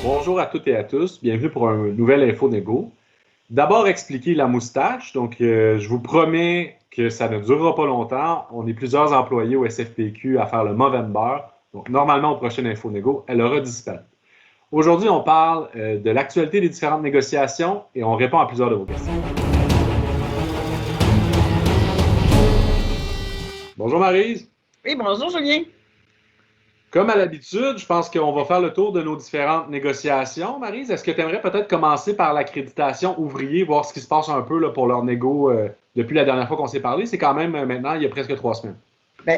Bonjour à toutes et à tous, bienvenue pour un nouvel Info Négo. D'abord, expliquer la moustache. Donc, je vous promets que ça ne durera pas longtemps. On est plusieurs employés au SFPQ à faire le Movember. Donc, normalement, au prochain Info Négo, elle aura disparu. Aujourd'hui, on parle de l'actualité des différentes négociations et on répond à plusieurs de vos questions. Bonjour Maryse. Oui, bonjour Julien. Comme à l'habitude, je pense qu'on va faire le tour de nos différentes négociations. Maryse, est-ce que tu aimerais peut-être commencer par l'accréditation ouvrier, voir ce qui se passe un peu là, pour leur négo depuis la dernière fois qu'on s'est parlé? C'est quand même maintenant, il y a presque 3 semaines.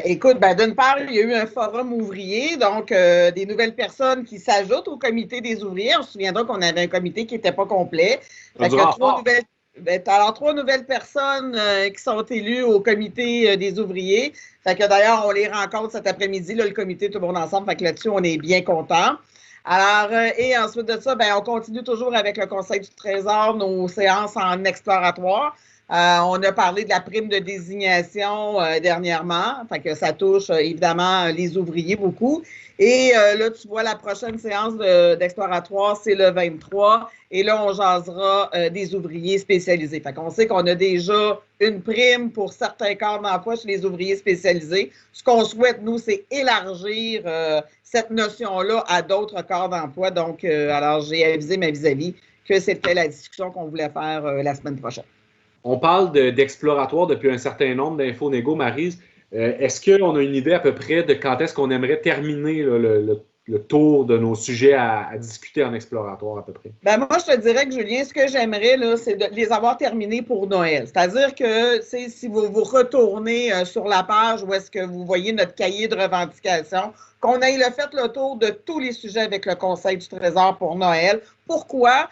Écoute, d'une part, il y a eu un forum ouvrier, donc des nouvelles personnes qui s'ajoutent au comité des ouvriers. On se souviendra qu'on avait un comité qui n'était pas complet. Fait que trois nouvelles personnes qui sont élues au comité des ouvriers. Fait que d'ailleurs, on les rencontre cet après-midi, là, le comité, tout le monde ensemble. Fait que là-dessus, on est bien contents. Alors, et ensuite de ça, on continue toujours avec le Conseil du Trésor, nos séances en exploratoire. On a parlé de la prime de désignation dernièrement, fait que ça touche évidemment les ouvriers beaucoup. Et là, tu vois, la prochaine séance d'exploratoire, c'est le 23. Et là, on jasera des ouvriers spécialisés. Fait qu'on sait qu'on a déjà une prime pour certains corps d'emploi chez les ouvriers spécialisés. Ce qu'on souhaite, nous, c'est élargir cette notion-là à d'autres corps d'emploi. Donc, alors, j'ai avisé ma vis-à-vis que c'était la discussion qu'on voulait faire la semaine prochaine. On parle d'exploratoire depuis un certain nombre d'infos négo, Maryse. Est-ce qu'on a une idée à peu près de quand est-ce qu'on aimerait terminer le tour de nos sujets à discuter en exploratoire à peu près? Moi, je te dirais que, Julien, ce que j'aimerais, là, c'est de les avoir terminés pour Noël. C'est-à-dire que si vous retournez sur la page où est-ce que vous voyez notre cahier de revendications, qu'on ait fait le tour de tous les sujets avec le Conseil du Trésor pour Noël. Pourquoi?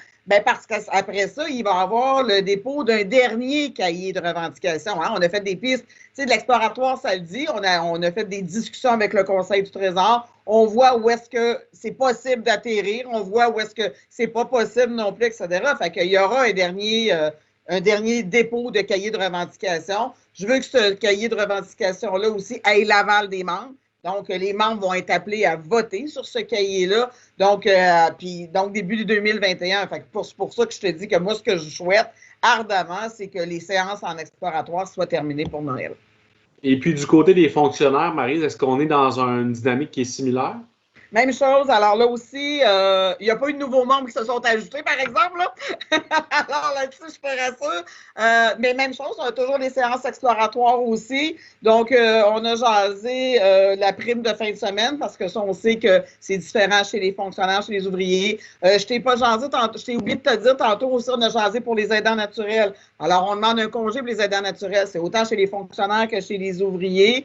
Parce qu'après ça, il va y avoir le dépôt d'un dernier cahier de revendications. Hein? On a fait des pistes, de l'exploratoire, ça le dit. On a fait des discussions avec le Conseil du Trésor. On voit où est-ce que c'est possible d'atterrir. On voit où est-ce que c'est pas possible non plus, etc. Fait qu'il y aura un dernier dépôt de cahier de revendications. Je veux que ce cahier de revendications-là aussi ait l'aval des membres. Donc, les membres vont être appelés à voter sur ce cahier-là. Donc, début du 2021. Fait que pour ça que je te dis que moi, ce que je souhaite ardemment, c'est que les séances en exploratoire soient terminées pour Noël. Et puis, du côté des fonctionnaires, Maryse, est-ce qu'on est dans une dynamique qui est similaire? Même chose. Alors là aussi, il n'y a pas eu de nouveaux membres qui se sont ajoutés, par exemple. Là. Alors là-dessus, je te rassure. Mais même chose, on a toujours des séances exploratoires aussi. Donc, on a jasé la prime de fin de semaine parce que ça, on sait que c'est différent chez les fonctionnaires, chez les ouvriers. Je t'ai pas jasé, je t'ai oublié de te dire tantôt aussi, on a jasé pour les aidants naturels. Alors, on demande un congé pour les aidants naturels. C'est autant chez les fonctionnaires que chez les ouvriers.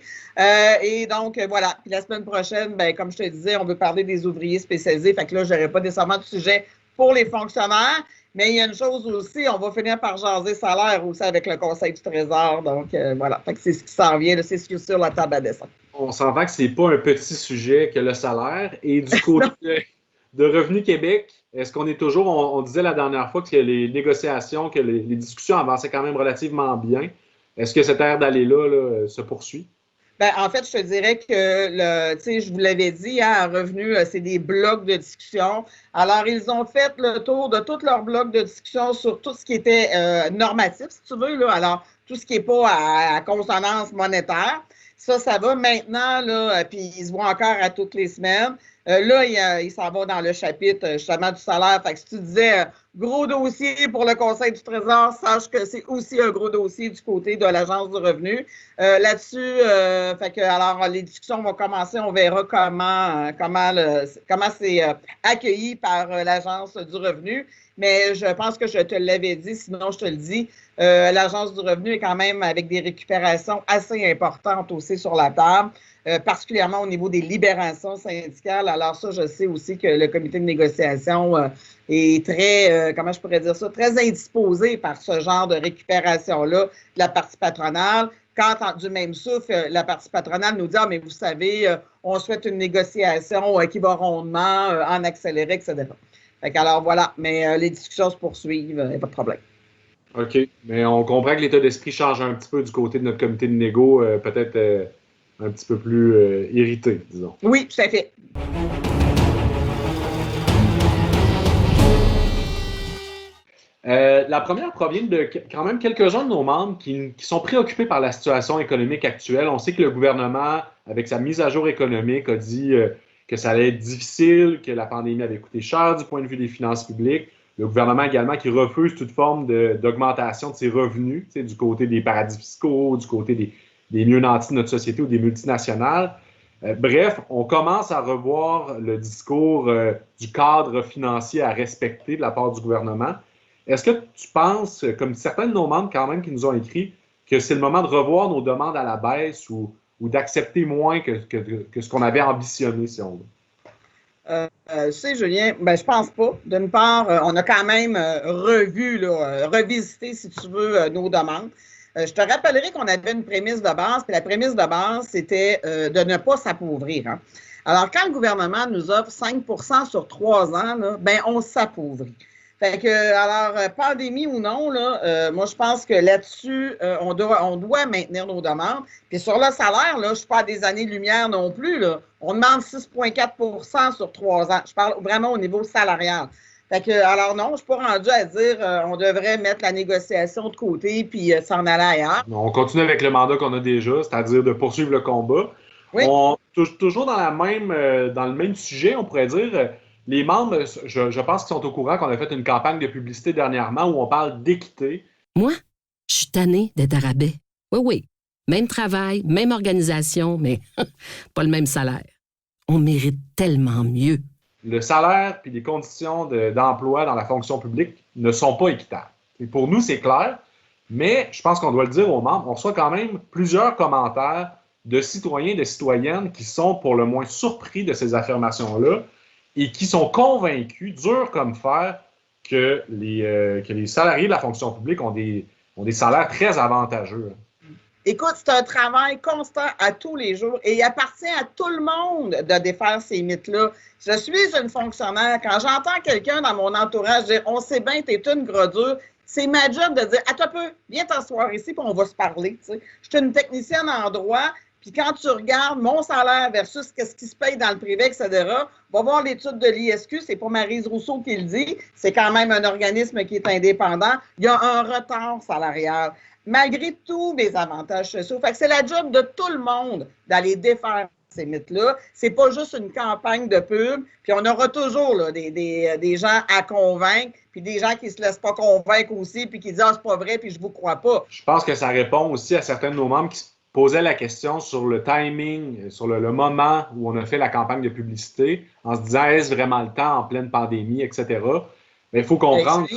Et donc, voilà. Puis la semaine prochaine, comme je te disais, on veut parler des ouvriers spécialisés. Fait que là, je n'aurai pas nécessairement de sujet pour les fonctionnaires. Mais il y a une chose aussi, on va finir par jaser salaire aussi avec le Conseil du Trésor. Donc, voilà. Fait que c'est ce qui s'en vient. C'est ce qui est sur la table à descendre. On s'entend que c'est pas un petit sujet que le salaire. Et du côté de Revenu Québec, est-ce qu'on est toujours, on disait la dernière fois que les négociations, que les discussions avançaient quand même relativement bien. Est-ce que cette ère d'aller-là se poursuit? En fait, je te dirais que, je vous l'avais dit, à Revenu, c'est des blocs de discussion. Alors, ils ont fait le tour de tous leurs blocs de discussion sur tout ce qui était normatif, si tu veux. Là. Alors, tout ce qui n'est pas à consonance monétaire. Ça va maintenant, là, puis ils se voient encore à toutes les semaines. Là, il s'en va dans le chapitre, justement, du salaire. Fait que si tu disais gros dossier pour le Conseil du Trésor, sache que c'est aussi un gros dossier du côté de l'Agence du revenu. Là-dessus, alors, les discussions vont commencer. On verra comment c'est accueilli par l'Agence du revenu. Mais je pense que je te l'avais dit, sinon je te le dis, l'Agence du revenu est quand même avec des récupérations assez importantes aussi sur la table, particulièrement au niveau des libérations syndicales. Alors ça, je sais aussi que le comité de négociation est très, comment je pourrais dire ça, très indisposé par ce genre de récupération-là de la partie patronale. Quand, du même souffle, la partie patronale nous dit « Ah, mais vous savez, on souhaite une négociation qui va rondement, en accéléré, etc. » Alors voilà, mais les discussions se poursuivent, il n'y a pas de problème. OK, mais on comprend que l'état d'esprit change un petit peu du côté de notre comité de négo, peut-être un petit peu plus irrité, disons. Oui, tout à fait. La première provient de quand même quelques-uns de nos membres qui sont préoccupés par la situation économique actuelle. On sait que le gouvernement, avec sa mise à jour économique, a dit que ça allait être difficile, que la pandémie avait coûté cher du point de vue des finances publiques. Le gouvernement également qui refuse toute forme d'augmentation de ses revenus, du côté des paradis fiscaux, du côté des mieux nantis de notre société ou des multinationales. Bref, on commence à revoir le discours du cadre financier à respecter de la part du gouvernement. Est-ce que tu penses, comme certains de nos membres quand même qui nous ont écrit, que c'est le moment de revoir nos demandes à la baisse ou d'accepter moins que ce qu'on avait ambitionné, si on veut? Tu sais, Julien, ben, je pense pas. D'une part, on a quand même revisité, si tu veux, nos demandes. Je te rappellerai qu'on avait une prémisse de base, puis la prémisse de base, c'était de ne pas s'appauvrir. Hein. Alors, quand le gouvernement nous offre 5 sur 3 ans, là, ben, on s'appauvrit. Fait que, alors, pandémie ou non, là, moi, je pense que là-dessus, on doit maintenir nos demandes. Puis sur le salaire, là, je ne suis pas à des années-lumière non plus, là. On demande 6,4 sur 3 ans. Je parle vraiment au niveau salarial. Fait que, alors non, je ne suis pas rendu à dire on devrait mettre la négociation de côté puis s'en aller ailleurs. On continue avec le mandat qu'on a déjà, c'est-à-dire de poursuivre le combat. Oui. Toujours dans le même sujet, on pourrait dire, les membres, je pense qu'ils sont au courant qu'on a fait une campagne de publicité dernièrement où on parle d'équité. Moi, je suis tannée d'être à rabais. Oui. Même travail, même organisation, mais pas le même salaire. On mérite tellement mieux. Le salaire et les conditions d'emploi dans la fonction publique ne sont pas équitables. Et pour nous, c'est clair, mais je pense qu'on doit le dire aux membres, on reçoit quand même plusieurs commentaires de citoyens et de citoyennes qui sont pour le moins surpris de ces affirmations-là et qui sont convaincus, dur comme fer, que les salariés de la fonction publique ont des salaires très avantageux. Écoute, c'est un travail constant à tous les jours et il appartient à tout le monde de défaire ces mythes-là. Je suis une fonctionnaire. Quand j'entends quelqu'un dans mon entourage dire « On sait bien, t'es une gredure », c'est ma job de dire « Attends un peu, viens t'asseoir ici puis on va se parler. » Je suis une technicienne en droit. Puis quand tu regardes mon salaire versus ce qui se paye dans le privé, etc., va voir l'étude de l'ISQ, c'est pas Maryse Rousseau qui le dit, c'est quand même un organisme qui est indépendant. Il y a un retard salarial, malgré tous mes avantages sociaux. Fait que c'est la job de tout le monde d'aller défaire ces mythes-là. C'est pas juste une campagne de pub, puis on aura toujours là, des gens à convaincre, puis des gens qui se laissent pas convaincre aussi, puis qui disent « Ah, c'est pas vrai, puis je vous crois pas ». Je pense que ça répond aussi à certains de nos membres qui posait la question sur le timing, sur le moment où on a fait la campagne de publicité, en se disant est-ce vraiment le temps en pleine pandémie, etc. Mais il faut comprendre.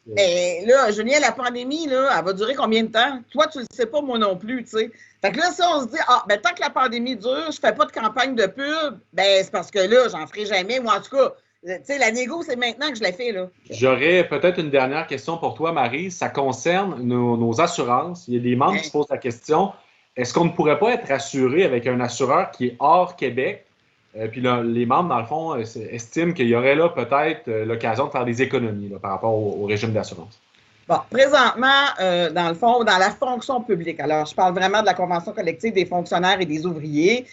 Là, Julien, la pandémie, là, elle va durer combien de temps? Toi, tu ne le sais pas, moi non plus, tu sais. Fait que là, si on se dit, tant que la pandémie dure, je ne fais pas de campagne de pub, c'est parce que là, j'en ferai jamais, ou en tout cas, tu sais, la négo, c'est maintenant que je l'ai fait, là. J'aurais peut-être une dernière question pour toi, Marie. Ça concerne nos assurances. Il y a des membres qui se posent la question. Est-ce qu'on ne pourrait pas être assuré avec un assureur qui est hors Québec? Puis là, les membres, dans le fond, estiment qu'il y aurait là peut-être l'occasion de faire des économies là, par rapport au régime d'assurance. Bon, présentement, dans le fond, dans la fonction publique, alors je parle vraiment de la Convention collective des fonctionnaires et des ouvriers,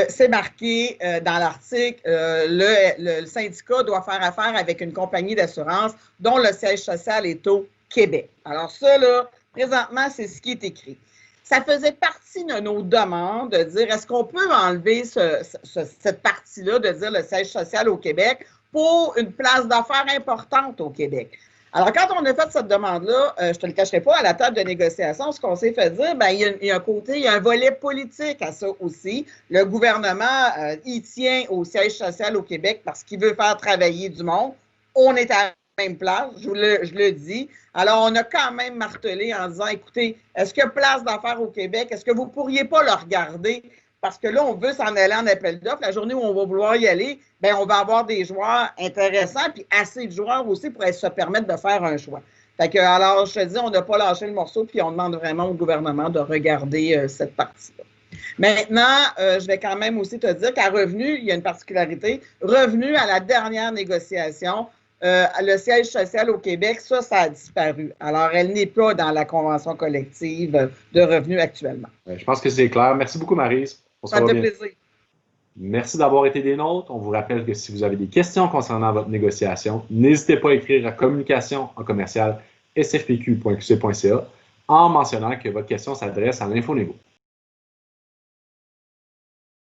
c'est marqué dans l'article, le syndicat doit faire affaire avec une compagnie d'assurance dont le siège social est au Québec. Alors ça, là, présentement, c'est ce qui est écrit. Ça faisait partie de nos demandes de dire est-ce qu'on peut enlever cette partie-là, de dire le siège social au Québec pour une place d'affaires importante au Québec. Alors, quand on a fait cette demande-là, je ne te le cacherai pas, à la table de négociation, ce qu'on s'est fait dire, il y a un volet politique à ça aussi. Le gouvernement, il tient au siège social au Québec parce qu'il veut faire travailler du monde. On est à même place, je le dis. Alors, on a quand même martelé en disant, écoutez, est-ce qu'il y a place d'affaires au Québec? Est-ce que vous ne pourriez pas le regarder? Parce que là, on veut s'en aller en appel d'offres. La journée où on va vouloir y aller, on va avoir des joueurs intéressants puis assez de joueurs aussi pour se permettre de faire un choix. Fait que, alors, je te dis, on n'a pas lâché le morceau puis on demande vraiment au gouvernement de regarder cette partie-là. Maintenant, je vais quand même aussi te dire qu'à Revenu, il y a une particularité. Revenu à la dernière négociation, le siège social au Québec, ça a disparu. Alors, elle n'est pas dans la convention collective de revenus actuellement. Je pense que c'est clair. Merci beaucoup, Maryse. Ça me fait plaisir. Merci d'avoir été des nôtres. On vous rappelle que si vous avez des questions concernant votre négociation, n'hésitez pas à écrire à communication en commercial sfpq.qc.ca en mentionnant que votre question s'adresse à l'InfoNégo.